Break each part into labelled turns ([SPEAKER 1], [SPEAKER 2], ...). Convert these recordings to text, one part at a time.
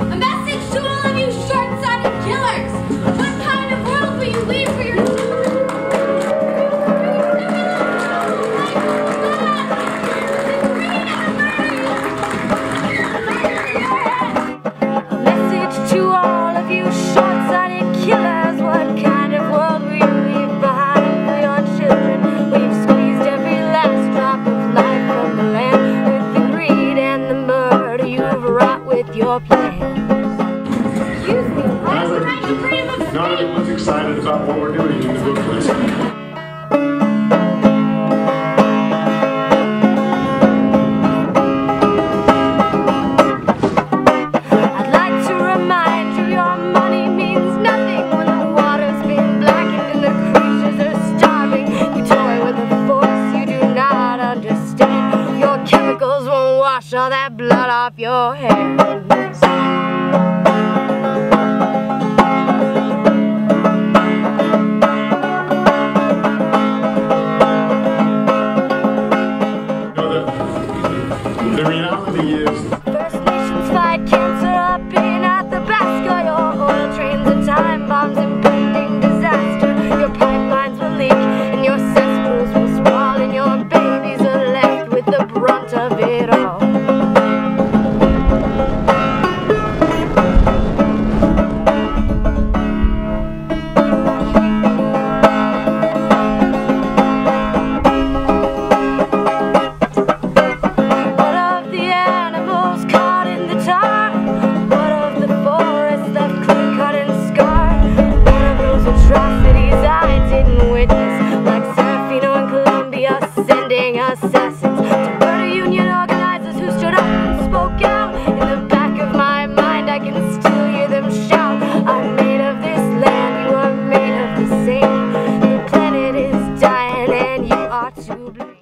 [SPEAKER 1] A message to all of you short-sighted killers! What kind of world will you leave for your children?
[SPEAKER 2] A message to all of you short-sighted killers. What kind of world will you leave behind for your children? We've squeezed every last drop of life from the land with the greed and the murder you've wrought with your plans.
[SPEAKER 1] Excuse me, what is the right to freedom of speech?
[SPEAKER 3] Not everyone's excited about what we're doing in the good place.
[SPEAKER 2] I'd like to remind you your money means nothing when the water's been blackened and the creatures are starving. You toy with a force you do not understand. Your chemicals won't wash all that blood off your hands.
[SPEAKER 3] The reality is,
[SPEAKER 2] First Nations fight cancer up in Athabasca. Your oil trains and time bombs impending disaster. Your pipelines will leak and your cesspools will sprawl, and your babies are left with the brunt of it all. What of the animals caught in the tar? What of the forest left clear-cut and scarred? What of those atrocities I didn't witness, like Serafino and Colombia sending assassins to murder union organizers who stood up and spoke out? In the back of my mind I can still hear them shout, I'm made of this land, you are made of the same. The planet is dying and you are to blame.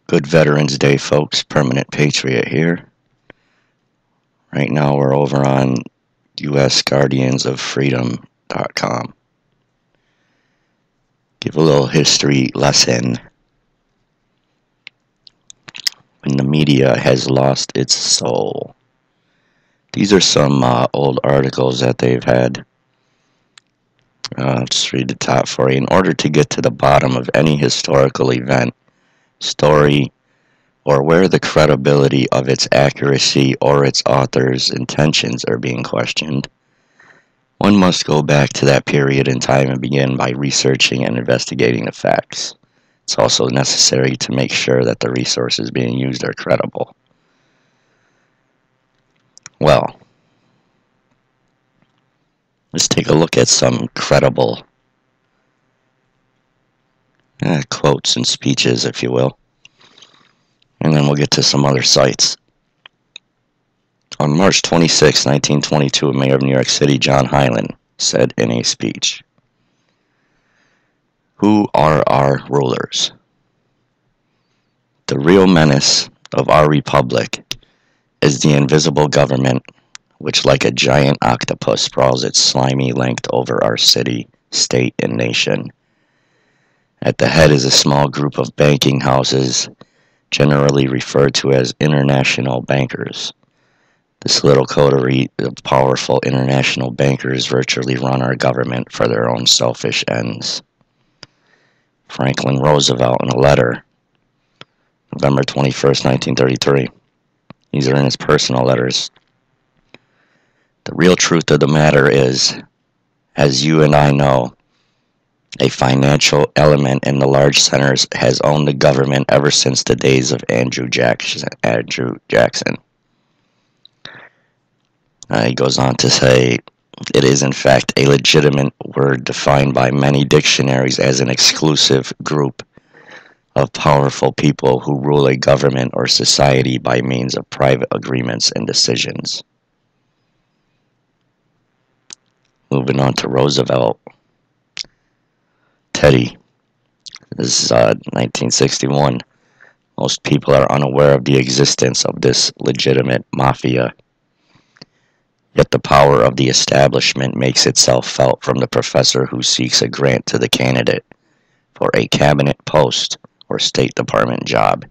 [SPEAKER 4] Good Veterans Day, folks. Permanent Patriot here. Right now we're over on usguardiansofreedom.com. Give a little history lesson. When the media has lost its soul. These are some old articles that they've had. I'll just read the top for you. In order to get to the bottom of any historical event, story, or where the credibility of its accuracy or its author's intentions are being questioned, one must go back to that period in time and begin by researching and investigating the facts. It's also necessary to make sure that the resources being used are credible. Well, let's take a look at some credible quotes and speeches, if you will. And then we'll get to some other sites. On March 26, 1922, Mayor of New York City, John Hyland, said in a speech, "Who are our rulers? The real menace of our republic is the invisible government, which like a giant octopus sprawls its slimy length over our city, state, and nation. At the head is a small group of banking houses, generally referred to as international bankers. This little coterie of powerful international bankers virtually run our government for their own selfish ends." Franklin Roosevelt in a letter, November 21st, 1933. These are in his personal letters. "The real truth of the matter is, as you and I know, a financial element in the large centers has owned the government ever since the days of Andrew Jackson. He goes on to say, it is in fact a legitimate word defined by many dictionaries as an exclusive group of powerful people who rule a government or society by means of private agreements and decisions." Moving on to Roosevelt. Teddy. This is 1961. Most people are unaware of the existence of this legitimate mafia. Yet the power of the establishment makes itself felt from the professor who seeks a grant to the candidate for a cabinet post or State Department job.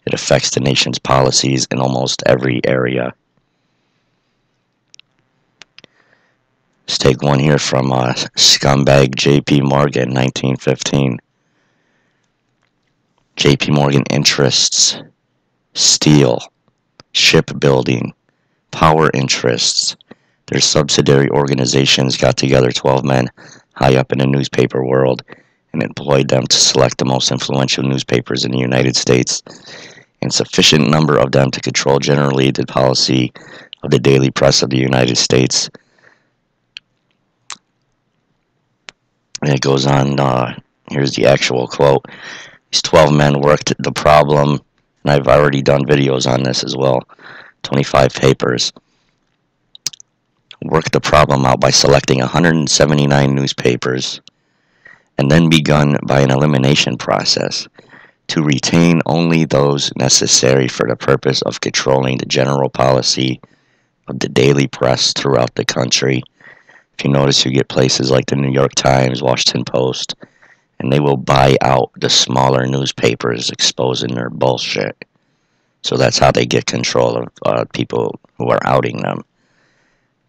[SPEAKER 4] It affects the nation's policies in almost every area. take one here from scumbag J.P. Morgan, 1915. J.P. Morgan interests, steel, shipbuilding, power interests. Their subsidiary organizations got together 12 men high up in the newspaper world and employed them to select the most influential newspapers in the United States, and sufficient number of them to control generally the policy of the daily press of the United States. And it goes on, here's the actual quote. These 12 men worked the problem, and I've already done videos on this as well, 25 papers. Worked the problem out by selecting 179 newspapers, and then begun by an elimination process to retain only those necessary for the purpose of controlling the general policy of the daily press throughout the country. If you notice, you get places like the New York Times, Washington Post, and they will buy out the smaller newspapers exposing their bullshit. So that's how they get control of people who are outing them.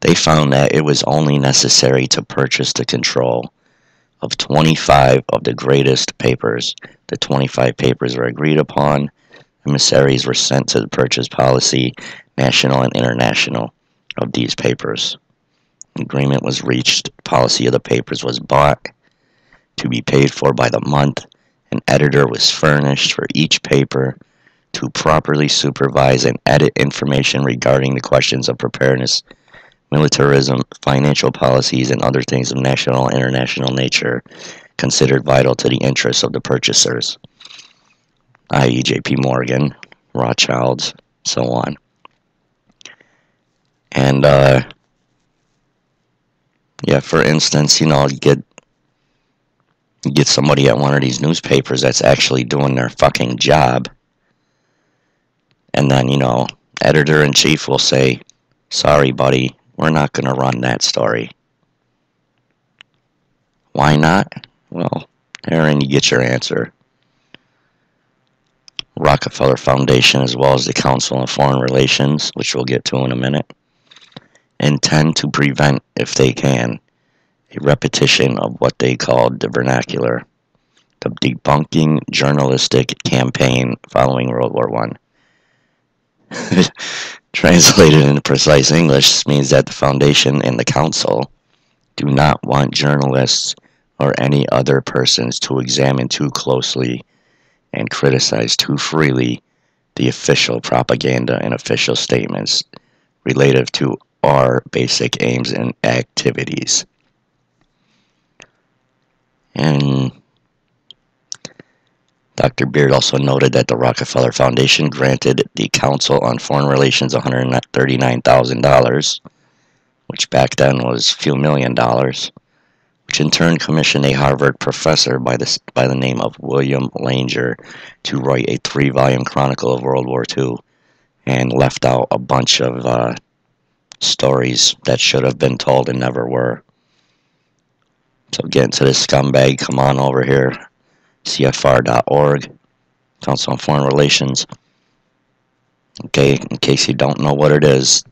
[SPEAKER 4] They found that it was only necessary to purchase the control of 25 of the greatest papers. The 25 papers were agreed upon. Emissaries were sent to the purchase policy, national and international, of these papers. Agreement was reached. Policy of the papers was bought to be paid for by the month. An editor was furnished for each paper to properly supervise and edit information regarding the questions of preparedness, militarism, financial policies, and other things of national and international nature considered vital to the interests of the purchasers, i.e. J.P. Morgan, Rothschilds, so on. And, yeah, for instance, you know, you get somebody at one of these newspapers that's actually doing their fucking job, and then, you know, editor-in-chief will say, sorry, buddy, we're not going to run that story. Why not? Well, therein you get your answer. Rockefeller Foundation, as well as the Council on Foreign Relations, which we'll get to in a minute, intend to prevent, if they can, a repetition of what they called the vernacular, the debunking journalistic campaign following World War I. Translated into precise English, means that the Foundation and the Council do not want journalists or any other persons to examine too closely and criticize too freely the official propaganda and official statements relative to our basic aims and activities. And Dr. Beard also noted that the Rockefeller Foundation granted the Council on Foreign Relations $139,000, which back then was a few $1 million, which in turn commissioned a Harvard professor by the name of William Langer to write a 3-volume chronicle of World War II, and left out a bunch of stories that should have been told and never were. So getting to this scumbag, come on over here. CFR.org, Council on Foreign Relations. Okay, in case you don't know what it is,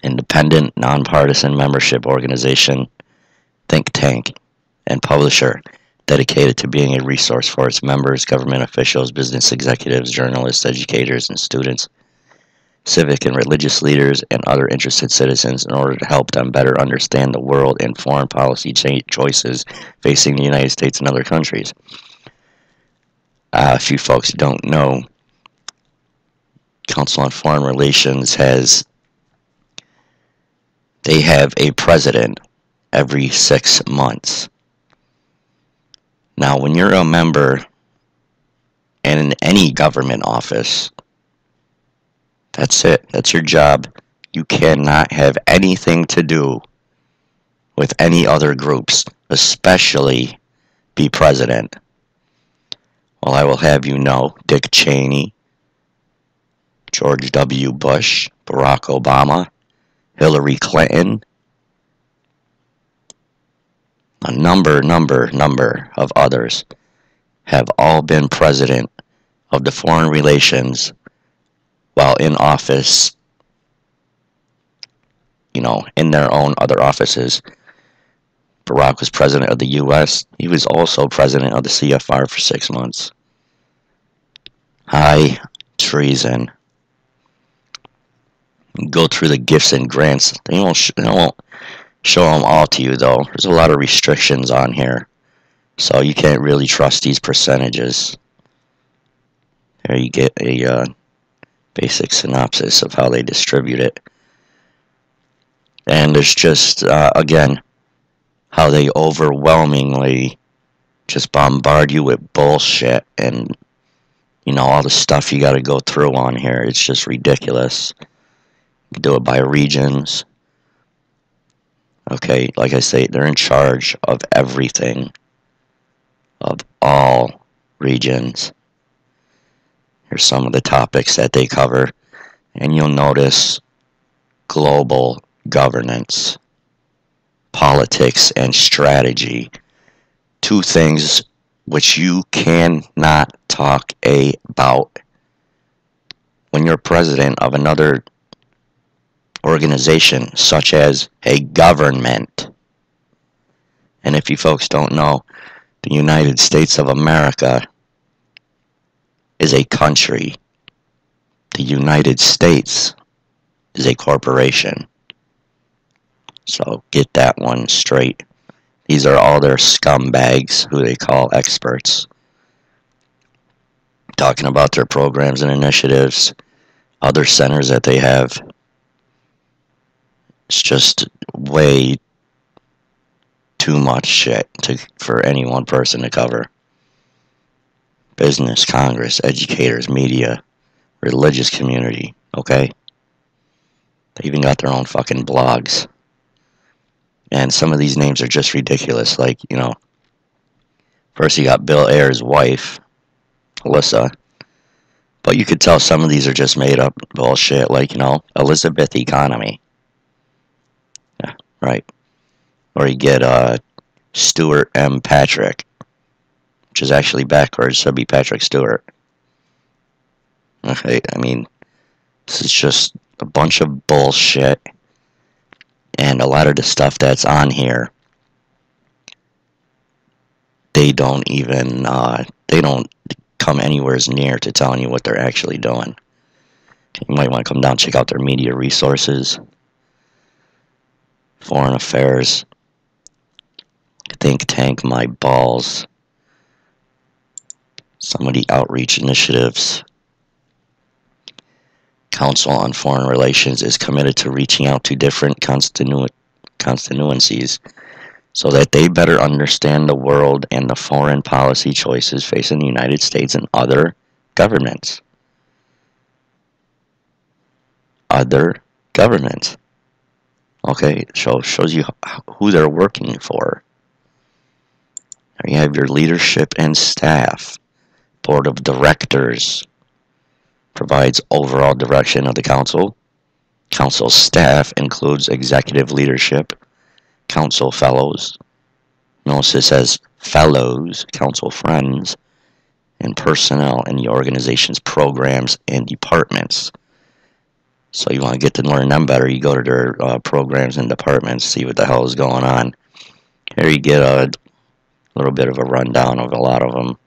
[SPEAKER 4] independent, nonpartisan membership organization, think tank, and publisher dedicated to being a resource for its members, government officials, business executives, journalists, educators, and students, civic and religious leaders, and other interested citizens in order to help them better understand the world and foreign policy choices facing the United States and other countries. If you folks don't know, Council on Foreign Relations they have a president every 6 months. Now, when you're a member and in any government office, that's it. That's your job. You cannot have anything to do with any other groups, especially be president. Well, I will have you know, Dick Cheney, George W. Bush, Barack Obama, Hillary Clinton, a number of others have all been president of the Foreign Relations while in office, in their own other offices. Barack was president of the U.S. He was also president of the CFR for 6 months. High treason. Go through the gifts and grants. They won't show them all to you, though. There's a lot of restrictions on here, so you can't really trust these percentages. There you get a basic synopsis of how they distribute it. And there's just, again, how they overwhelmingly just bombard you with bullshit and, all the stuff you got to go through on here. It's just ridiculous. You do it by regions. Okay, like I say, they're in charge of everything, of all regions. Here's some of the topics that they cover, and you'll notice global governance, politics, and strategy. Two things which you cannot talk about when you're president of another organization, such as a government. And if you folks don't know, the United States of America is a country. The United States is a corporation. So get that one straight. These are all their scumbags, who they call experts, talking about their programs and initiatives, other centers that they have. It's just way too much shit for any one person to cover. Business, Congress, educators, media, religious community, okay? They even got their own fucking blogs. And some of these names are just ridiculous. Like, first you got Bill Ayers' wife, Alyssa. But you could tell some of these are just made up bullshit. Like, Elizabeth Economy. Yeah, right. Or you get Stuart M. Patrick, which is actually backwards, so it'd be Patrick Stewart. Okay, this is just a bunch of bullshit. And a lot of the stuff that's on here, they don't come anywhere near to telling you what they're actually doing. You might want to come down and check out their media resources, foreign affairs, think tank, my balls, some of the outreach initiatives. Council on Foreign Relations is committed to reaching out to different constituencies so that they better understand the world and the foreign policy choices facing the United States and other governments. Other governments. Okay, shows you who they're working for. There you have your leadership and staff, board of directors. Provides overall direction of the council. Council staff includes executive leadership, council fellows. Notice it says fellows, council friends, and personnel in the organization's programs and departments. So you want to get to learn them better, you go to their programs and departments, see what the hell is going on. Here you get a little bit of a rundown of a lot of them.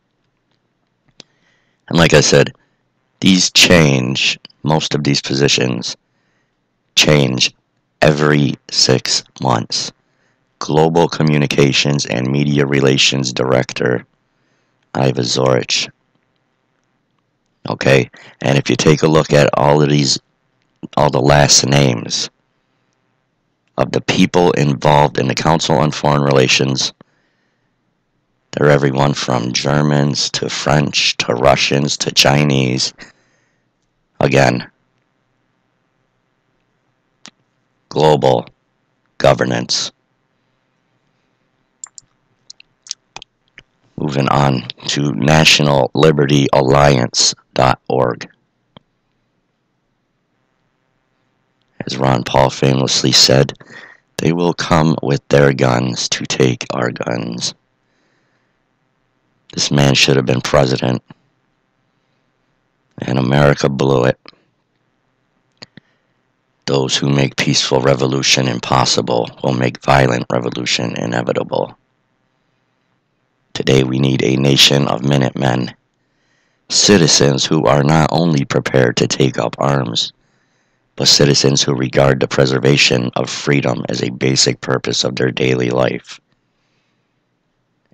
[SPEAKER 4] And like I said, these change, most of these positions change every 6 months. Global Communications and Media Relations Director, Iva Zorich. Okay, and if you take a look at all the last names of the people involved in the Council on Foreign Relations, they're everyone from Germans to French to Russians to Chinese. Again, global governance. Moving on to nationallibertyalliance.org. As Ron Paul famously said, they will come with their guns to take our guns. This man should have been president, and America blew it. Those who make peaceful revolution impossible will make violent revolution inevitable. Today we need a nation of Minutemen, citizens who are not only prepared to take up arms, but citizens who regard the preservation of freedom as a basic purpose of their daily life,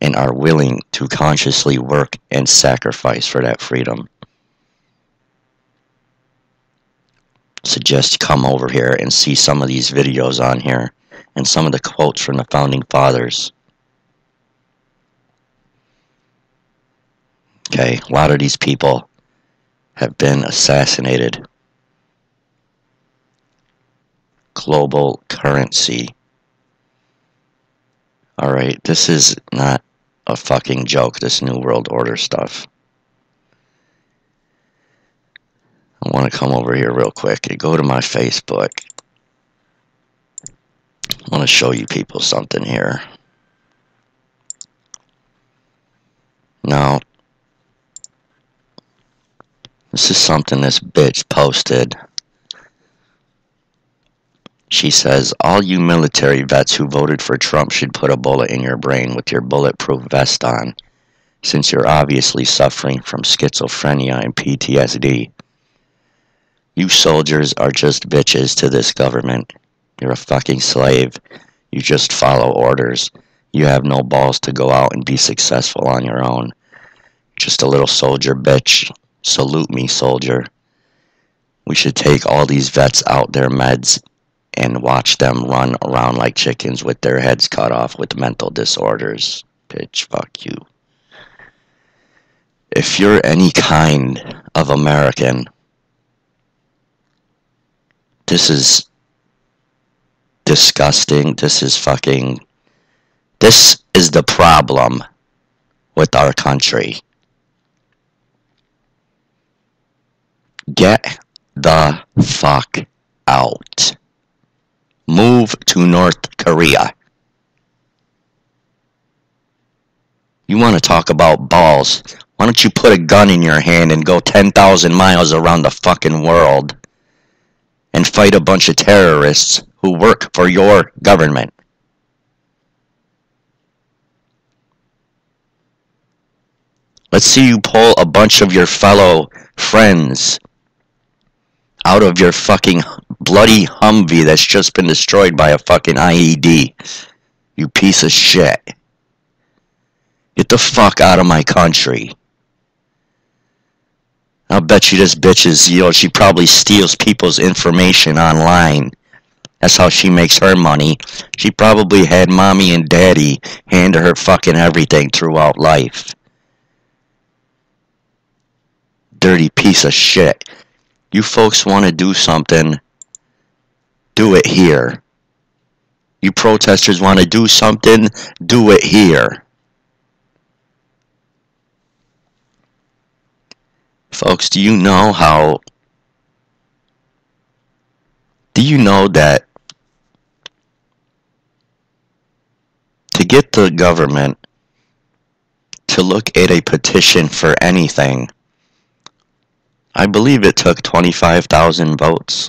[SPEAKER 4] and are willing to consciously work and sacrifice for that freedom. Suggest you come over here and see some of these videos on here and some of the quotes from the founding fathers. Okay, a lot of these people have been assassinated. Global currency. Alright, this is not a fucking joke, this New World Order stuff. I want to come over here real quick and go to my Facebook. I want to show you people something here. Now, this is something this bitch posted. She says, all you military vets who voted for Trump should put a bullet in your brain with your bulletproof vest on, since you're obviously suffering from schizophrenia and PTSD. You soldiers are just bitches to this government. You're a fucking slave. You just follow orders. You have no balls to go out and be successful on your own. Just a little soldier bitch. Salute me, soldier. We should take all these vets out their meds and watch them run around like chickens with their heads cut off with mental disorders. Bitch, fuck you. If you're any kind of American, this is disgusting. This is the problem with our country. Get the fuck out. Move to North Korea. You want to talk about balls? Why don't you put a gun in your hand and go 10,000 miles around the fucking world and fight a bunch of terrorists who work for your government? Let's see you pull a bunch of your fellow friends out of your fucking bloody Humvee that's just been destroyed by a fucking IED. You piece of shit. Get the fuck out of my country. I'll bet you this bitch is, she probably steals people's information online. That's how she makes her money. She probably had mommy and daddy hand her fucking everything throughout life. Dirty piece of shit. You folks want to do something, do it here. You protesters want to do something, do it here. Folks, do you know that to get the government to look at a petition for anything, I believe it took 25,000 votes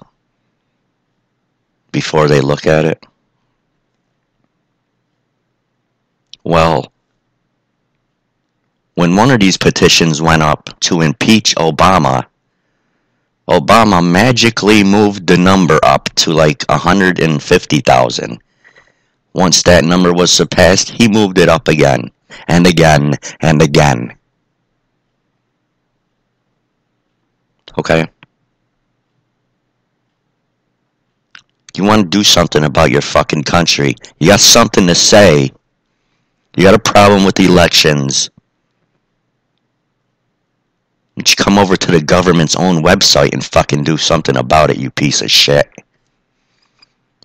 [SPEAKER 4] before they look at it? Well, when one of these petitions went up to impeach Obama, Obama magically moved the number up to like 150,000. Once that number was surpassed, he moved it up again, and again, and again. Okay? You want to do something about your fucking country. You got something to say. You got a problem with elections. You should come over to the government's own website and fucking do something about it, you piece of shit.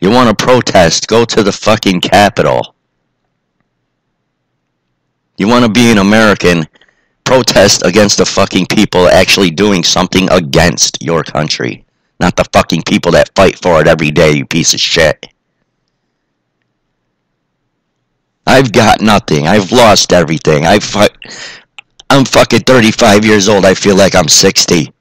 [SPEAKER 4] You want to protest, go to the fucking Capitol. You want to be an American, protest against the fucking people actually doing something against your country. Not the fucking people that fight for it every day, you piece of shit. I've got nothing. I've lost everything. I'm fucking 35 years old. I feel like I'm 60.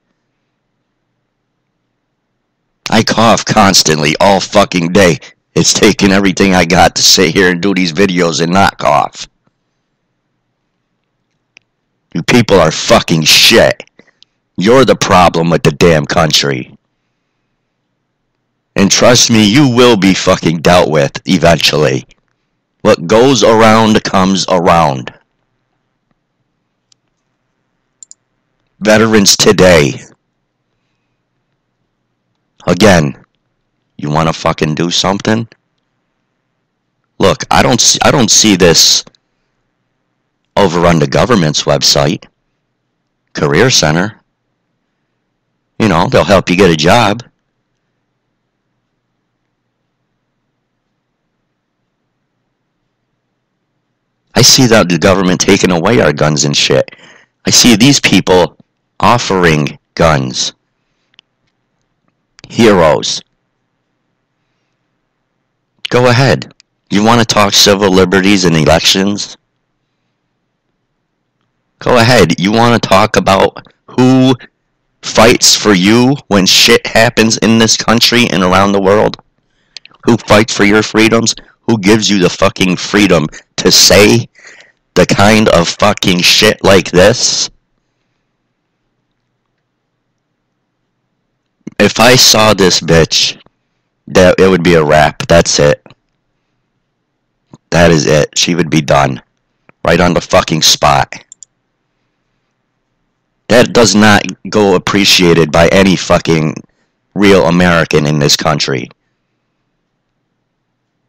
[SPEAKER 4] I cough constantly all fucking day. It's taking everything I got to sit here and do these videos and not cough. You people are fucking shit. You're the problem with the damn country. And trust me, you will be fucking dealt with eventually. What goes around comes around. Veterans today. Again, you want to fucking do something? Look, I don't see this over on the government's website. Career Center. You know, they'll help you get a job. I see that the government taking away our guns and shit. I see these people offering guns. Heroes. Go ahead. You want to talk civil liberties and elections? Go ahead. You want to talk about who fights for you when shit happens in this country and around the world? Who fights for your freedoms? Who gives you the fucking freedom to say the kind of fucking shit like this? If I saw this bitch, that it would be a wrap. That's it. That is it. She would be done. Right on the fucking spot. That does not go appreciated by any fucking real American in this country.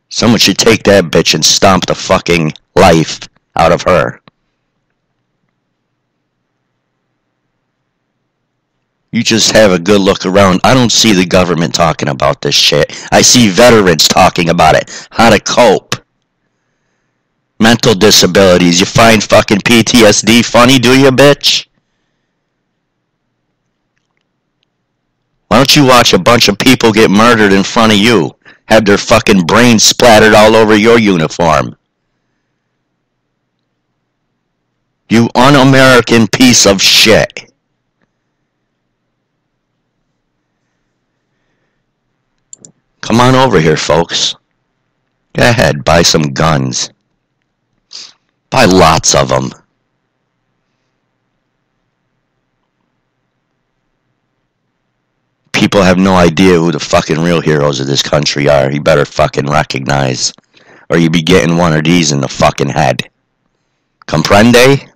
[SPEAKER 4] Someone should take that bitch and stomp the fucking life out of her. You just have a good look around. I don't see the government talking about this shit. I see veterans talking about it. How to cope. Mental disabilities. You find fucking PTSD funny, do you, bitch? Why don't you watch a bunch of people get murdered in front of you? Have their fucking brains splattered all over your uniform. You un-American piece of shit. Come on over here, folks. Go ahead, buy some guns. Buy lots of them. People have no idea who the fucking real heroes of this country are. You better fucking recognize, or you be getting one of these in the fucking head. Comprende?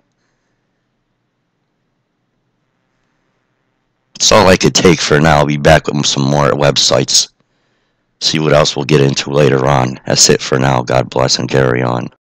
[SPEAKER 4] That's all I could take for now. I'll be back with some more websites. See what else we'll get into later on. That's it for now. God bless and carry on.